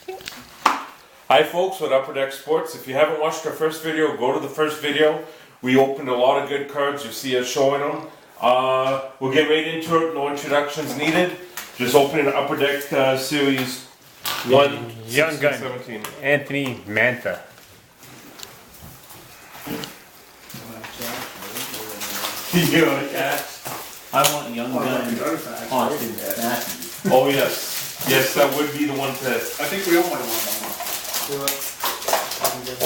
Hi folks, with Upper Deck Sports. If you haven't watched our first video, go to the first video. We opened a lot of good cards. You see us showing them. We'll get right into it. No introductions needed. Just opening Upper Deck Series 1, Young 16, Gun, 17. Anthony Mantha. You want a cat? I want Young Gun Austin Matthews. Oh yes. Yes, that would be the one to... I think we all might want one.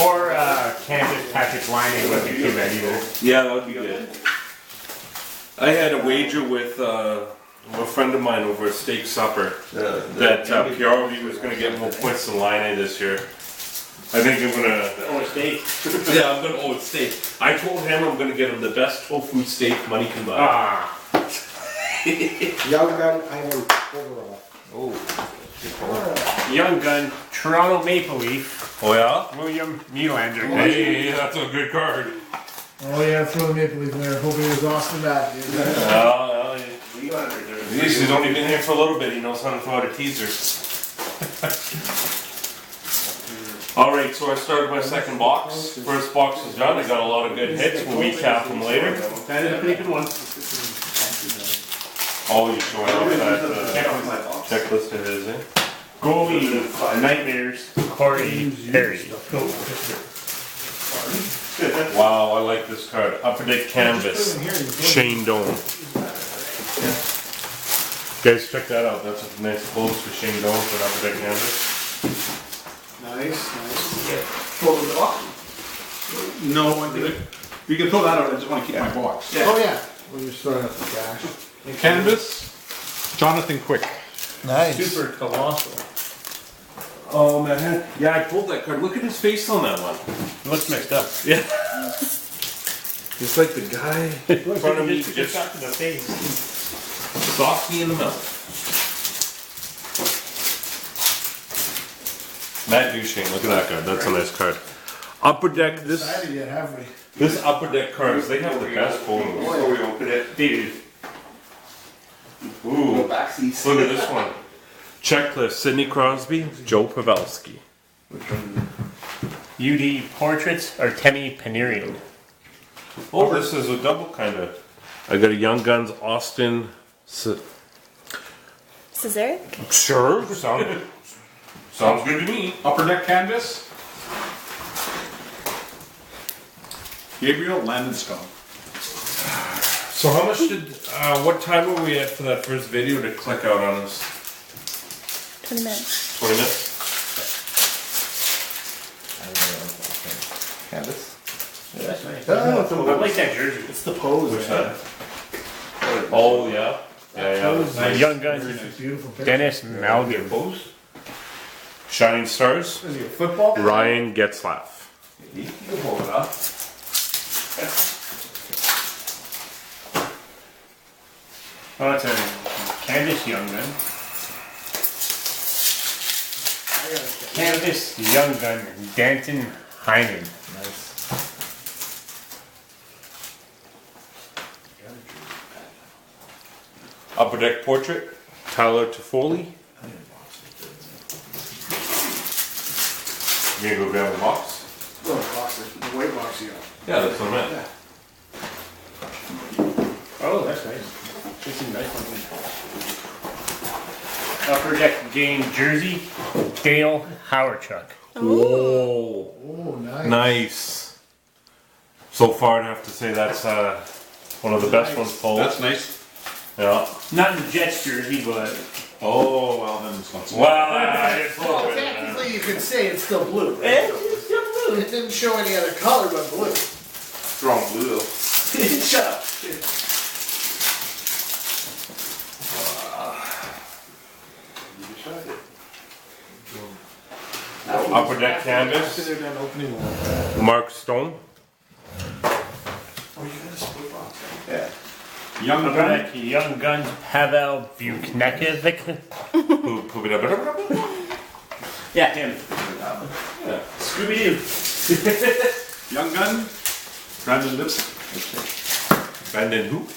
Or Kansas Patrick Liney wouldn't be too bad either. Yeah, that would be good. I had a wager with a friend of mine over a steak supper that PRV was going to get more points than Line this year. I think I'm going to... Oh, steak. Yeah, I'm going to owe it steak. I told him I'm going to get him the best tofu steak money can buy. Ah. Young Gun Ivan overall. Oh. Young Gun, Toronto Maple Leaf, Oh yeah? William Nylander. Hey, that's a good card. Oh yeah, throw the Maple Leaf in there. Hoping it was Austin Matthews. At least he's only been here for a little bit. He knows how to throw out a teaser. Alright, so I started my second box. First box is done. I got a lot of good hits. We'll recap them later. That is a pretty good one. Oh, you're showing off that checklist of his, eh? Goalie, Nightmares, Corey Perry. Wow, I like this card. Upper Deck Canvas. Shane Doan. Guys, check that out. That's a nice close for Shane Doan for an Upper Deck Canvas. Nice. Throw it in the box? No, you can throw that out, I just want to keep my box. Oh yeah. We're just throwing up the cash. Canvas, Jonathan Quick. Nice. Super colossal. Oh man, yeah, I pulled that card. Look at his face on that one. It looks mixed up. Yeah. It's like the guy in front of me just got to the face. softy in the mouth. Matt Duchesne, look at that card. That's a nice card. Upper Deck, this Yet, have we? Upper Deck cards, they have the best photos. we open it. Dude. Ooh, look at this one. Checklist, Sidney Crosby, Joe Pavelski. UD Portraits, Artemi Panarin. Oh, this is a double kind of. I got a Young Guns Austin. Cesar? Sure, sounds good to me. Upper Deck Canvas, Gabriel Landeskog. So how much did, what time were we at for that first video to click out on us? 20 minutes. 20 minutes? Canvas. Yeah, that's nice. Oh, I like that jersey. it's the pose. Which side? Oh, yeah. Yeah. Young Gun, Beautiful picture. Dennis Malgin. Pose? Shining Stars, Is he a football? Ryan Getzlaff. You can hold it up. Oh, it's a Canvas Young Gun. Canvas Young Gun, Danton Heinen. Upper Deck Portrait, Tyler Toffoli. You gonna go grab a box? Oh, box, the white box you got. Yeah, that's what I meant. Oh, that's nice. This is a nice one. Upper Deck game jersey, Dale Howarchuk. Whoa. Oh, nice. Nice. So far, I'd have to say that's one of the best ones pulled. That's nice. Yeah. Not in the Jets jersey, but Oh, well then it's not so. Well, technically you could say it's still blue. Right? It didn't show any other color but blue. Strong blue though. Shut up. Upper Deck Canvas, They're done opening one. Mark Stone. Yeah. Young Upper Gun. Deck Young Guns, Pavel Buchnekovic. Yeah, him. Scooby-Doo. Young Gun. Brandon Lipson. Brandon who?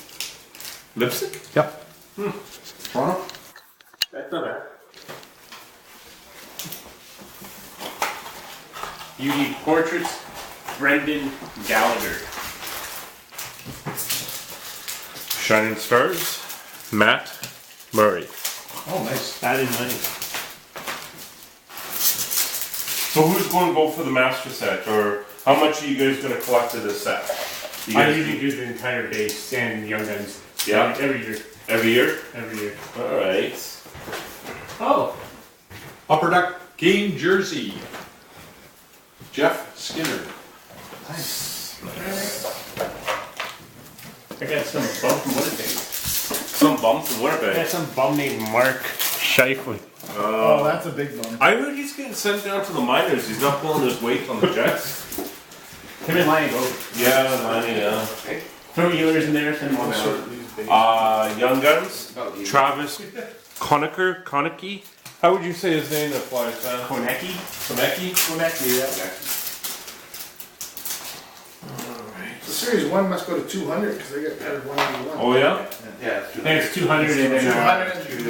Lipstick? Yep. Toronto. That's not bad. UD Portraits, Brendan Gallagher. Shining Stars, Matt Murray. Oh, nice. That is nice. So who's going to go for the master set, or how much are you guys going to collect of this set? You I guys usually do the entire base and Young Guns. Yeah. Every year. every year? Every year. All right. Oh. Upper Deck game jersey. Jeff Skinner. I got some bum from Winnipeg. Some bump in I got Winnipeg. some bum named Mark Shifley. Oh, that's a big bump. I heard he's getting sent down to the minors. He's not pulling his weight on the Jets. Him and Lion both. Yeah, money, yeah. Throw Ehlers in there, send them all out. Young Guns, Travis Konecki. How would you say his name that flies down? Konecki? Konecki? Yeah. The series 1 must go to 200 because they got added 181. Oh yeah? Yeah, Then it's 200 and then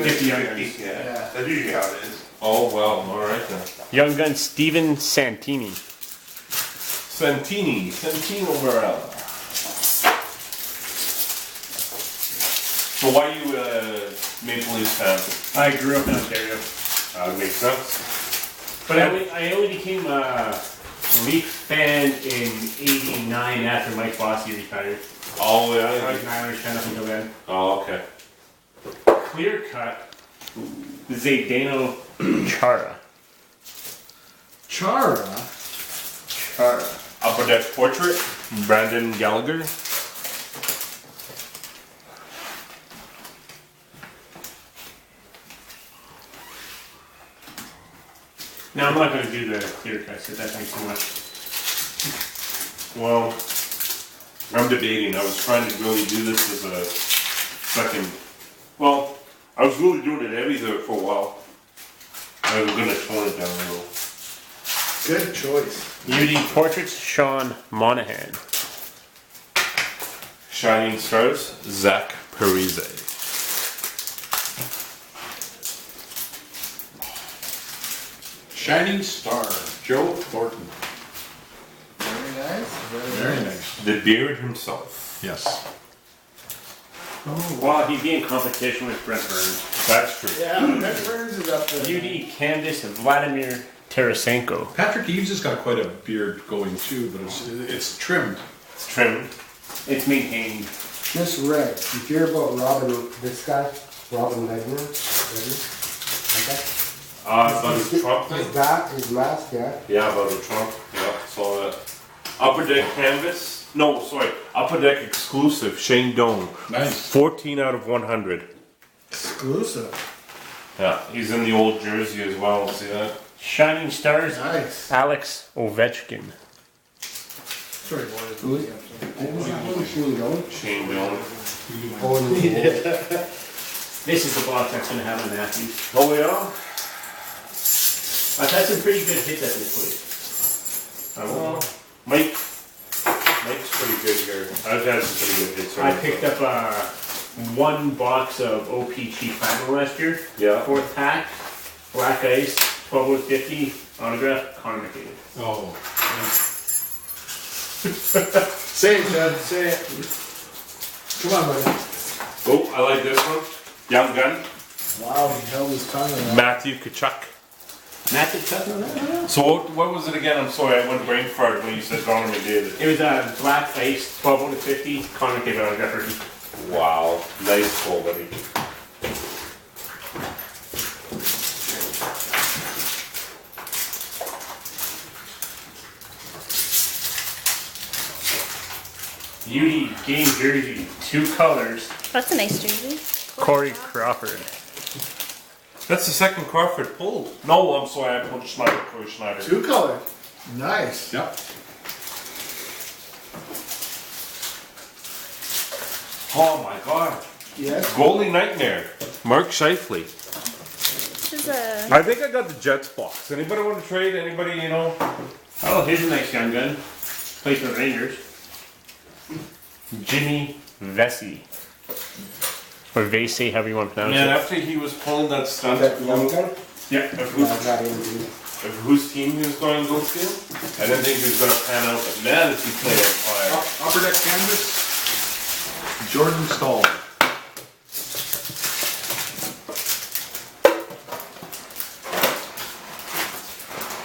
50 Young Guns. yeah, that's usually how it is. Oh well, alright then. Young Gun Steven Santini. Santino Morella. So why are you Maple Leafs fan? I grew up in Ontario. Makes sense. But I only became a Leaf fan in '89 after Mike Bossy retired. Oh I yeah. was an Irish fan up until then. Oh okay. Clear cut. Zdeno Chara. Chara. Chara. Upper Deck Portrait, Brandon Gallagher. Now I'm not going to do the clear cuts because that takes too much. Well, I'm debating. I was trying to really do this as a second. Well, I was really doing it heavy there for a while. I was gonna tone it down a little. Good choice. UD Portraits, Sean Monahan. Shining Stars, Zach Parise. Shining Star. Joe Thornton. Very nice. Very nice. The Beard himself. Yes. Well, he'd be in competition with Brent Burns. That's true. Yeah, Brent Burns is up there. UD Canvas, Vladimir Tarasenko. Patrick Eaves has got quite a beard going too, but it's trimmed. It's trimmed. It's maintained. Just read. You hear about this guy, Robin Ledner? Okay. About the Trump His thing? bat, his mask, yeah. Yeah, about the Trump. Yeah, saw that. Upper Deck Canvas. No, sorry. Upper Deck exclusive, Shane Doan. Nice. 14 out of 100. Exclusive. Yeah, he's in the old jersey as well. See that? Shining Stars, Nice. Alex Ovechkin. Sorry, boys. Who was that? Machine going? Shane Doan. Oh, This is the box that's going to have a Matthews. Oh yeah? I've had some pretty good hits at this place. Mike's pretty good here. I've had some pretty good hits. I picked up one box of OPG Platinum last year. Yeah. 4th pack, black ice, 12/50, autograph, Connor McDavid. Oh. Say it, Chad. Say it. Come on, buddy. Oh, I like this one. Young Gun. Wow, he held his tongue in that. Matthew Kachuk. Matthew Tucker? So what was it again? I'm sorry, I went brain fart when you said Connor McDavid. It was black ice, 12/50, Connor McDavid autograph rookie. Wow, nice pull, buddy. UD game jersey, 2 colors, That's a nice jersey. Corey Crawford. That's the second Crawford pull. No, I'm sorry, I pulled Schneider, Corey Schneider. 2 color. Nice. Yep. Oh my god. Yes. Goalie Nightmare. Mark Scheifele. This is a. I think I got the Jets box. Anybody want to trade? Anybody, you know? Oh, here's a nice young gun. Plays for the Rangers. Jimmy Vesey. Or Vesey, however you want to pronounce Man, it. after he was pulling that stunt. Is that the young guy? Yeah. No, not him, dude. of whose team he was going to go to. I didn't think he was going to pan out, but man, if he played on fire. Upper deck canvas, Jordan Stahl.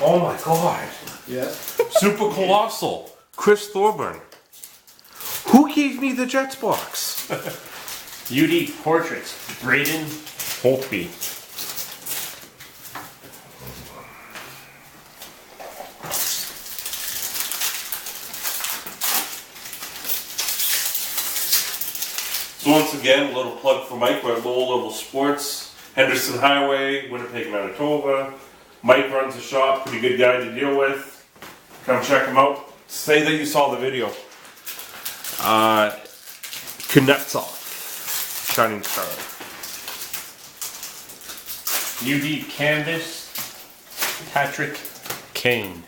Oh my god. Yes. Super Colossal. Chris Thorburn. Who gave me the Jets box? UD Portraits, Braden Holtby. So once again, a little plug for Mike. We're at Low Level Sports, Henderson Highway, Winnipeg, Manitoba. Mike runs the shop, pretty good guy to deal with. Come check him out. Say that you saw the video. Kuznetsov, Shining Star. UD Canvas, Patrick Kane.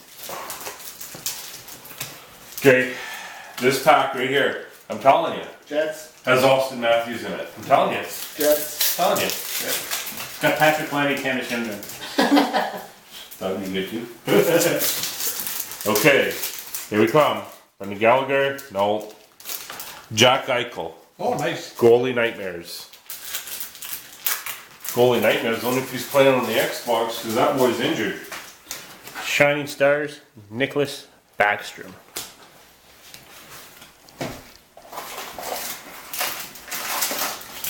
Okay, this pack right here, I'm telling you, Jets. has Austin Matthews in it. I'm telling you. Jets. I'm telling you. Got Patrick Liney, Canvas Young Gun. That would be good too. Okay, here we come. Brendan Gallagher, no. Jack Eichel, Oh, nice. Goalie Nightmares. Goalie Nightmares, only if he's playing on the Xbox, because that boy's injured. Shining Stars, Nicholas Backstrom.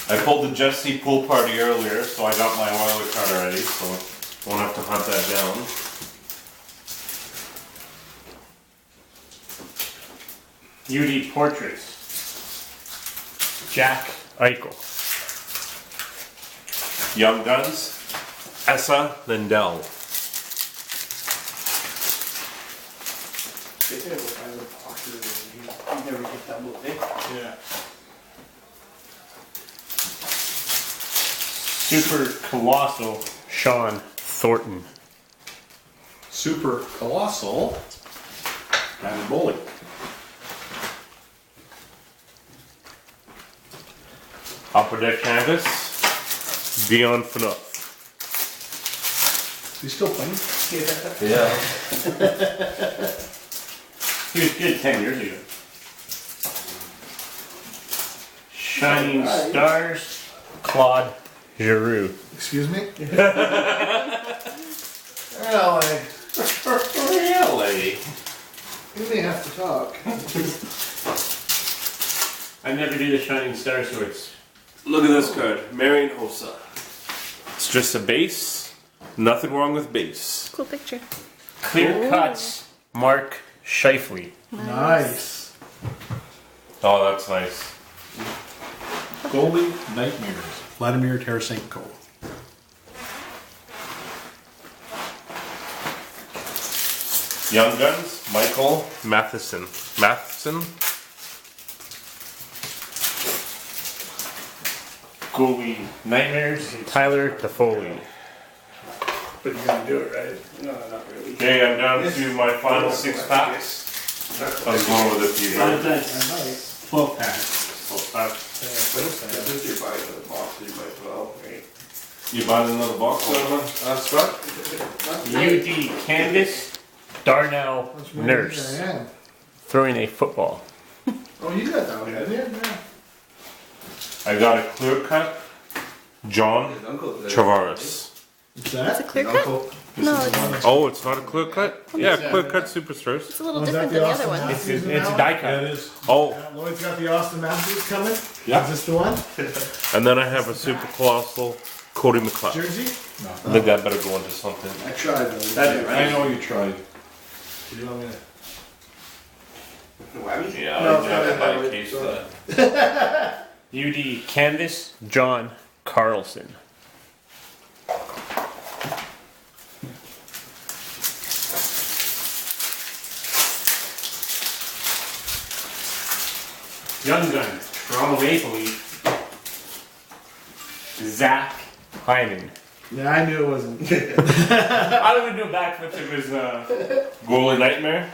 I pulled the Jesse pool party earlier, so I got my Oiler card already, so won't have to hunt that down. UD Portraits, Jack Eichel. Young Guns, Essa Lindell. You never get that move, eh? Yeah. Super Colossal, Sean Thornton. Super Colossal. And bowling. Upper Deck Canvas, Dion Phaneuf. He's still playing? Yeah. He was good 10 years ago. Shining Stars, Claude Giroux. Excuse me? Really? Really? You may have to talk. I never do the Shining Star sorts. Look at this card, Marion Hossa. It's just a base, nothing wrong with base. Cool picture. Clear Cuts, Mark Scheifele. Nice. Oh, that's nice. Goalie Nightmares. Vladimir Tarasenko. Young Guns, Michael Matheson. Matheson? Goalie Nightmares, Tyler Toffoli. But you're gonna do it, right? No, not really. Okay, I'm down to my final 6 packs. I was going with a few. I've done Nice. 12 packs. You buying another box there, man? Scott? UD Canvas, Darnell Nurse. Yeah. Throwing a football. Oh, you got that one, didn't you? Yeah. I got a clear cut, John Tavares. What's that? It's a clear cut? No, it's, Oh, it's not a clear cut? Yeah, clear cut superstars. it's a little Was different that than the the other Austin one. It's a die cut. That is. Oh, Lloyd's got the Austin Matthews coming. Yeah. Is this the one? and then I have a super colossal Cody McLeod. Jersey? I think that better go into something. I tried those. I know you tried. Do you want me to? Yeah, No, I it's have to not buy a that. case of that. UD Canvas, John Carlson. Young Gun, Toronto Maple Leaf, Zach Hyman. Yeah, I knew it wasn't. I don't even do backflips. It was Goalie Nightmare.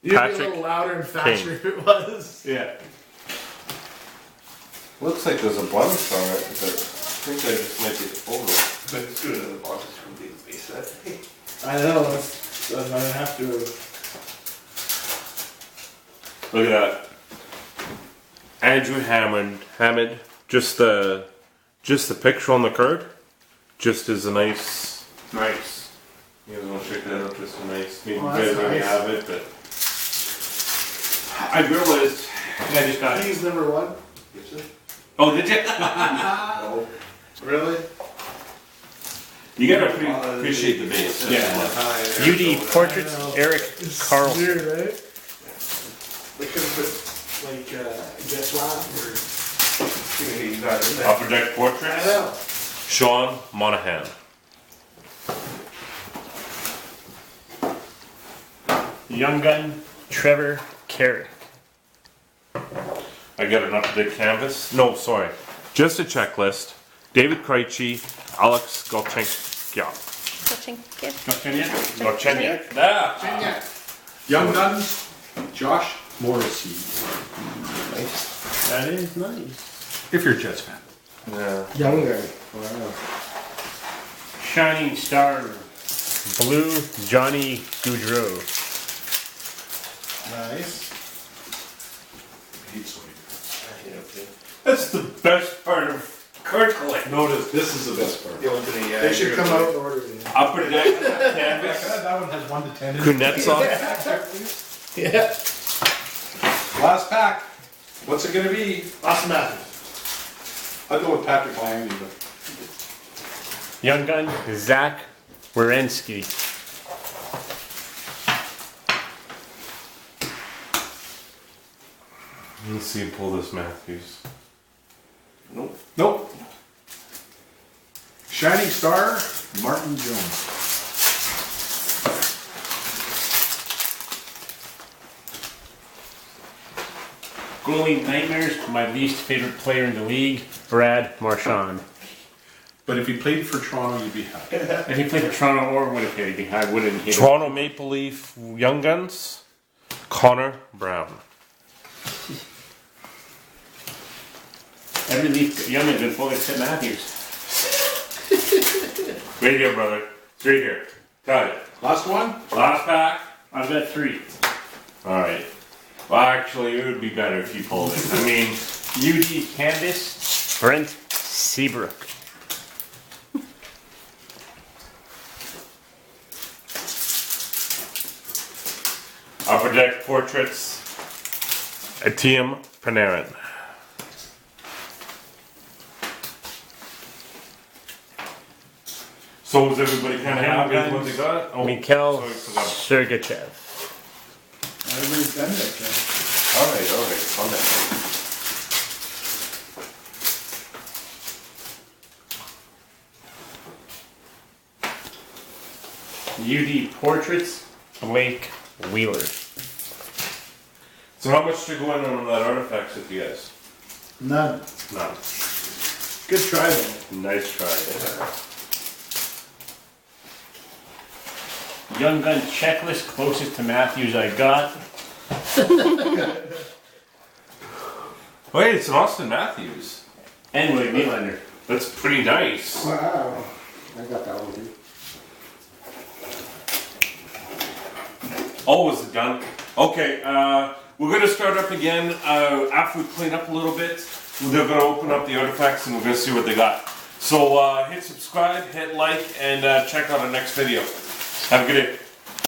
You'd be a Patrick little louder and faster Kane. if it was. yeah. Looks like there's a blemish on it, but I think I just might be the photo. But it's good in the box from being base that. I know, I'm gonna have to. Look at that. Andrew Hammond. Just the picture on the card. Just is a nice. Nice. You guys want to check that out? Just a nice. Maybe Oh, you that's guys already nice. have it, but. I realized I just got it. He's number one. Oh, did you? Really? You gotta appreciate the base. Yeah. UD Portraits, Eric Carlson. Weird, right? They could have put, like, guess what? Upper Deck I Portraits. know. Sean Monahan. Young Gun, Trevor Carrick. I got an Upper Deck canvas. No, sorry. Just a checklist. David Krejci, Alex Galchenyuk. Galchenyuk. Ah. Yeah. Young Guns, Josh Morrissey. That is nice. If you're a Jets fan. Yeah. Younger. Wow. Shining Star, Blue, Johnny Goudreau. Nice. That's the best part of card collecting. Notice, this is the best part. They should come out in order. Yeah. Upper Deck canvas. That one has 1 to 10. Kuznetsov. Yeah. Last pack. What's it gonna be? Awesome Matthews. I'll go with Patrick Langley, but Young Gun, Zach Werenski. Let's see, pull this Matthews. nope. Shining Star, Martin Jones. Goalie Nightmares, my least favorite player in the league, Brad Marchand. But if he played for Toronto, you'd be happy. If he played for Toronto or Winnipeg, I wouldn't hate him. Toronto Maple Leaf Young Guns. Connor Brown. Every Leaf Young Gun's been full except Matthews. Right here, brother. It's right here. Got it. Last one? Last pack. I've got 3. Alright. Well, actually, it would be better if you pulled it. I mean, UD Canvas, Brent Seabrook. Upper Deck Portraits. Etienne Panarin. So was everybody kind of happy with what they got? Oh, Mikhail sorry, forgot. Sergachev. Everybody's done that, Ken. Alright, calm down. UD Portraits, Blake Wheeler. So how much to go in on that artifacts with you guys? None. None. Good try though. Nice try. Young Gun checklist, closest to Matthews I got. Wait, it's an Austin Matthews. And William Nylander. That's pretty nice. Wow. I got that one too. Oh, is it done? Okay, we're gonna start up again after we clean up a little bit. They're gonna open up the artifacts and we're gonna see what they got. So hit subscribe, hit like, and check out our next video. Have a good day.